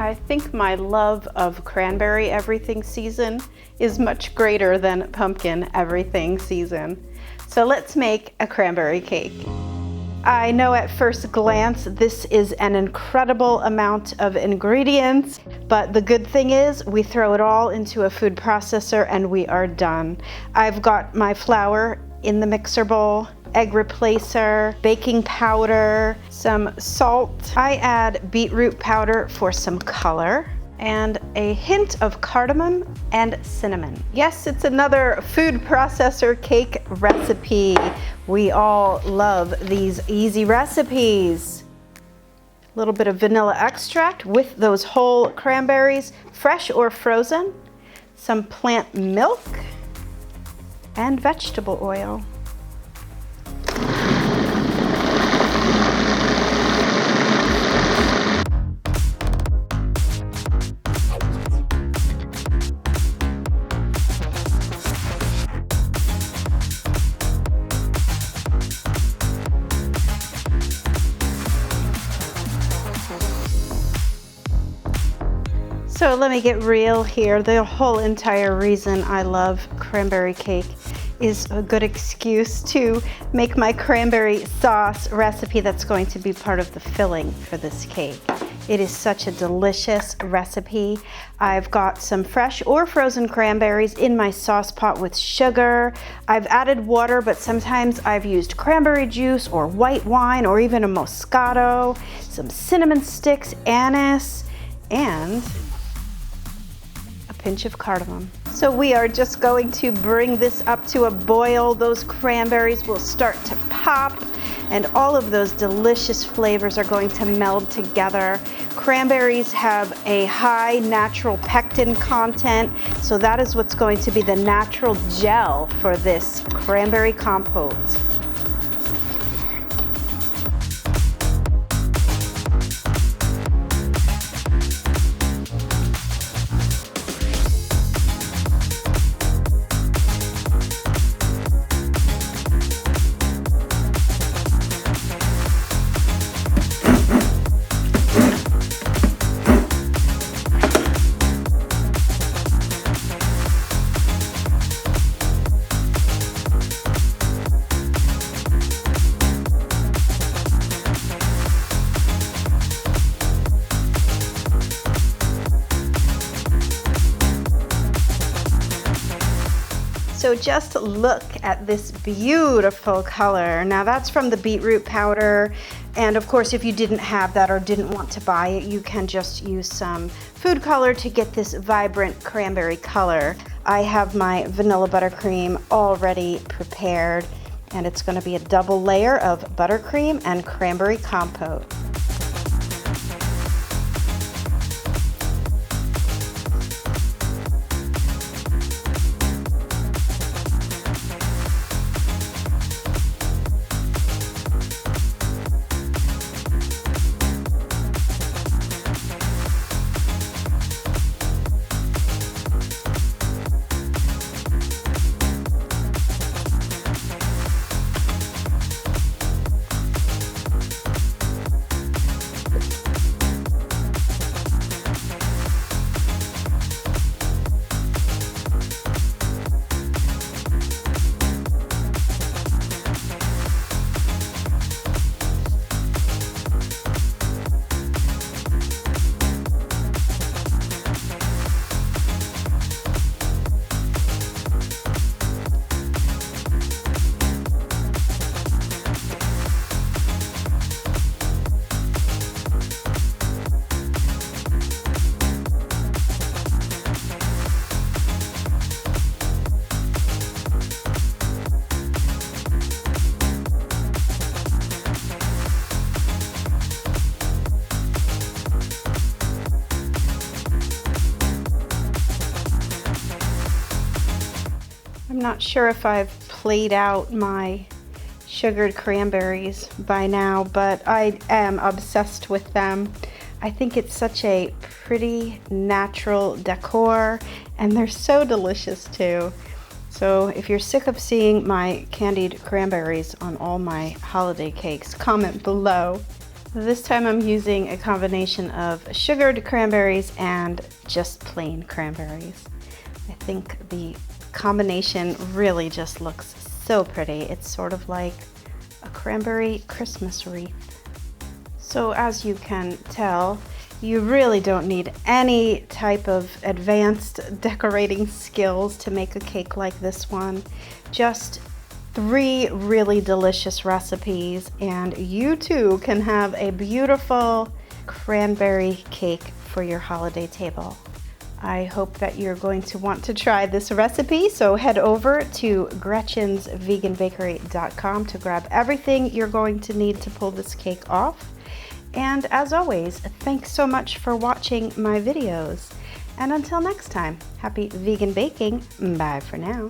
I think my love of cranberry everything season is much greater than pumpkin everything season. So let's make a cranberry cake. I know at first glance this is an incredible amount of ingredients, but the good thing is we throw it all into a food processor and we are done. I've got my flour in the mixer bowl, egg replacer, baking powder, some salt. I add beetroot powder for some color, and a hint of cardamom and cinnamon. Yes, it's another food processor cake recipe. We all love these easy recipes. A little bit of vanilla extract with those whole cranberries, fresh or frozen, some plant milk, and vegetable oil. So let me get real here. The whole entire reason I love cranberry cake is a good excuse to make my cranberry sauce recipe that's going to be part of the filling for this cake. It is such a delicious recipe. I've got some fresh or frozen cranberries in my sauce pot with sugar. I've added water, but sometimes I've used cranberry juice or white wine or even a Moscato, some cinnamon sticks, anise, and pinch of cardamom. So we are just going to bring this up to a boil. Those cranberries will start to pop and all of those delicious flavors are going to meld together. Cranberries have a high natural pectin content, so that is what's going to be the natural gel for this cranberry compote. So just look at this beautiful color. Now that's from the beetroot powder. And of course, if you didn't have that or didn't want to buy it, you can just use some food color to get this vibrant cranberry color. I have my vanilla buttercream already prepared, and it's going to be a double layer of buttercream and cranberry compote. I'm not sure if I've played out my sugared cranberries by now, but I am obsessed with them. I think it's such a pretty natural decor, and they're so delicious too. So if you're sick of seeing my candied cranberries on all my holiday cakes, comment below. This time I'm using a combination of sugared cranberries and just plain cranberries. I think the combination really just looks so pretty. It's sort of like a cranberry Christmas wreath. So as you can tell, you really don't need any type of advanced decorating skills to make a cake like this one. Just 3 really delicious recipes, and you too can have a beautiful cranberry cake for your holiday table. I hope that you're going to want to try this recipe, so head over to Gretchen'sVeganBakery.com to grab everything you're going to need to pull this cake off. And as always, thanks so much for watching my videos. And until next time, happy vegan baking. Bye for now.